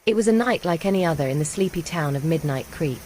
It was a night like any other in the sleepy town of Midnight Creek,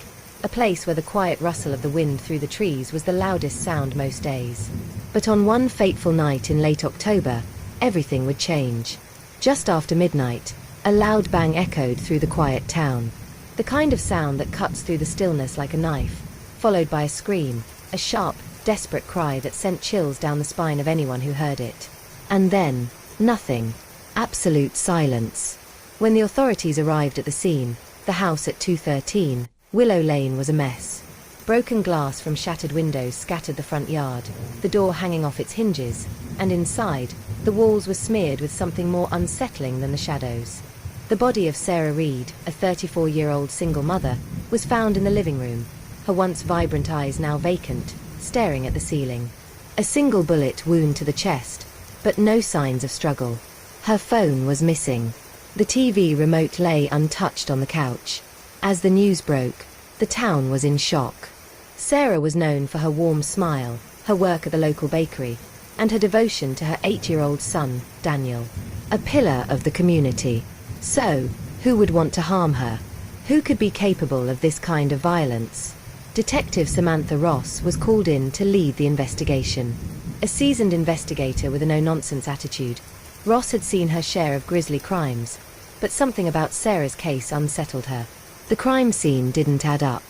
a place where the quiet rustle of the wind through the trees was the loudest sound most days. But on one fateful night in late October, everything would change. Just after midnight, a loud bang echoed through the quiet town. The kind of sound that cuts through the stillness like a knife, followed by a scream, a sharp, desperate cry that sent chills down the spine of anyone who heard it. And then, nothing. Absolute silence. When the authorities arrived at the scene, the house at 213, Willow Lane was a mess. Broken glass from shattered windows scattered the front yard, the door hanging off its hinges, and inside, the walls were smeared with something more unsettling than the shadows. The body of Sarah Reed, a 34-year-old single mother, was found in the living room, her once vibrant eyes now vacant, staring at the ceiling. A single bullet wound to the chest, but no signs of struggle. Her phone was missing. The TV remote lay untouched on the couch. As the news broke, the town was in shock. Sarah was known for her warm smile, her work at the local bakery, and her devotion to her 8-year-old son, Daniel. A pillar of the community. So, who would want to harm her? Who could be capable of this kind of violence? Detective Samantha Ross was called in to lead the investigation. A seasoned investigator with a no-nonsense attitude, Ross had seen her share of grisly crimes, but something about Sarah's case unsettled her. The crime scene didn't add up.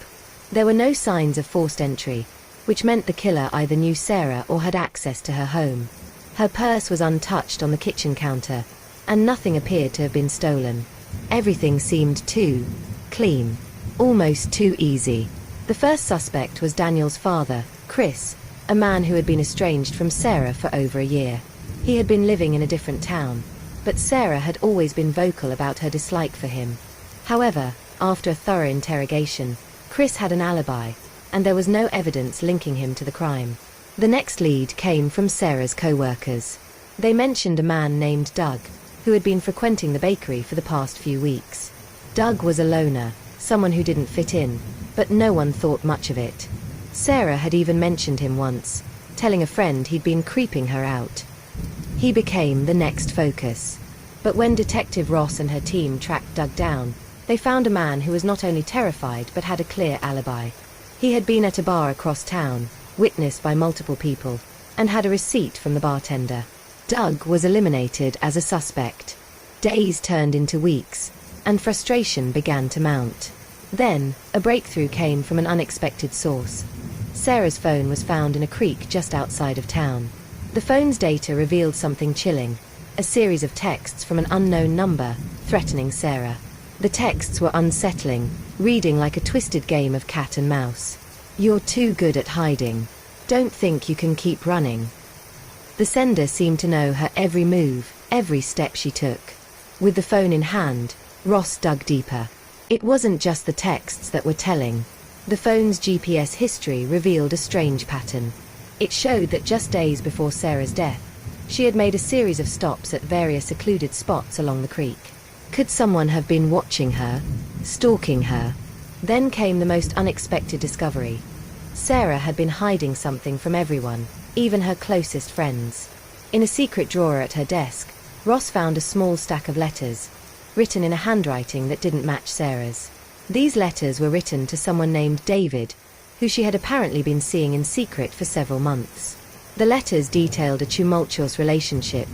There were no signs of forced entry, which meant the killer either knew Sarah or had access to her home. Her purse was untouched on the kitchen counter, and nothing appeared to have been stolen. Everything seemed too clean, almost too easy. The first suspect was Daniel's father, Chris, a man who had been estranged from Sarah for over a year. He had been living in a different town, but Sarah had always been vocal about her dislike for him. However, after a thorough interrogation, Chris had an alibi, and there was no evidence linking him to the crime. The next lead came from Sarah's co-workers. They mentioned a man named Doug, who had been frequenting the bakery for the past few weeks. Doug was a loner, someone who didn't fit in, but no one thought much of it. Sarah had even mentioned him once, telling a friend he'd been creeping her out. He became the next focus. But when Detective Ross and her team tracked Doug down, they found a man who was not only terrified but had a clear alibi. He had been at a bar across town, witnessed by multiple people, and had a receipt from the bartender. Doug was eliminated as a suspect. Days turned into weeks, and frustration began to mount. Then, a breakthrough came from an unexpected source. Sarah's phone was found in a creek just outside of town. The phone's data revealed something chilling, a series of texts from an unknown number, threatening Sarah. The texts were unsettling, reading like a twisted game of cat and mouse. "You're too good at hiding. Don't think you can keep running." The sender seemed to know her every move, every step she took. With the phone in hand, Ross dug deeper. It wasn't just the texts that were telling. The phone's GPS history revealed a strange pattern. It showed that just days before Sarah's death, she had made a series of stops at various secluded spots along the creek. Could someone have been watching her, stalking her? Then came the most unexpected discovery. Sarah had been hiding something from everyone, even her closest friends. In a secret drawer at her desk, Ross found a small stack of letters, written in a handwriting that didn't match Sarah's. These letters were written to someone named David, who she had apparently been seeing in secret for several months. The letters detailed a tumultuous relationship,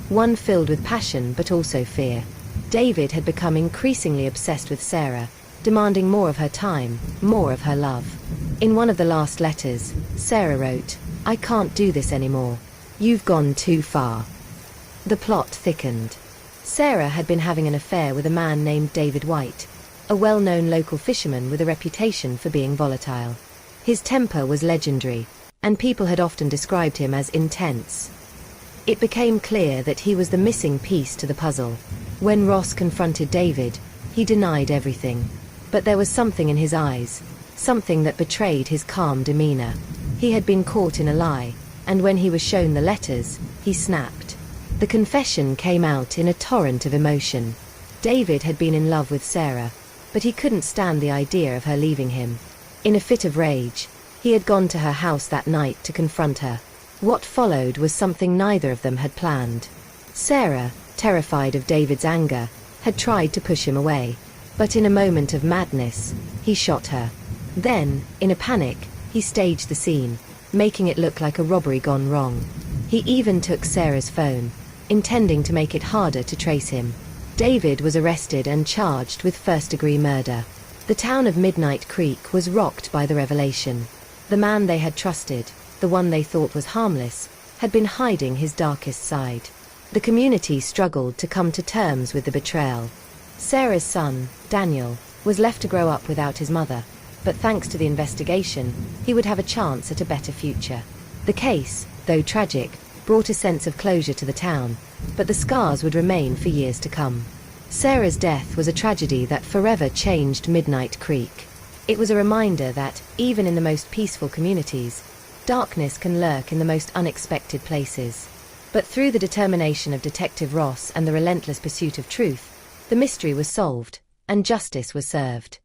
one filled with passion but also fear. David had become increasingly obsessed with Sarah, demanding more of her time, more of her love. In one of the last letters, Sarah wrote, "I can't do this anymore. You've gone too far." The plot thickened. Sarah had been having an affair with a man named David White, a well-known local fisherman with a reputation for being volatile. His temper was legendary, and people had often described him as intense. It became clear that he was the missing piece to the puzzle. When Ross confronted David, he denied everything. But there was something in his eyes, something that betrayed his calm demeanor. He had been caught in a lie, and when he was shown the letters, he snapped. The confession came out in a torrent of emotion. David had been in love with Sarah, but he couldn't stand the idea of her leaving him. In a fit of rage, he had gone to her house that night to confront her. What followed was something neither of them had planned. Sarah, terrified of David's anger, had tried to push him away. But in a moment of madness, he shot her. Then, in a panic, he staged the scene, making it look like a robbery gone wrong. He even took Sarah's phone, intending to make it harder to trace him. David was arrested and charged with first-degree murder. The town of Midnight Creek was rocked by the revelation. The man they had trusted, the one they thought was harmless, had been hiding his darkest side. The community struggled to come to terms with the betrayal. Sarah's son, Daniel, was left to grow up without his mother, but thanks to the investigation, he would have a chance at a better future. The case, though tragic, brought a sense of closure to the town, but the scars would remain for years to come. Sarah's death was a tragedy that forever changed Midnight Creek. It was a reminder that, even in the most peaceful communities, darkness can lurk in the most unexpected places. But through the determination of Detective Ross and the relentless pursuit of truth, the mystery was solved, and justice was served.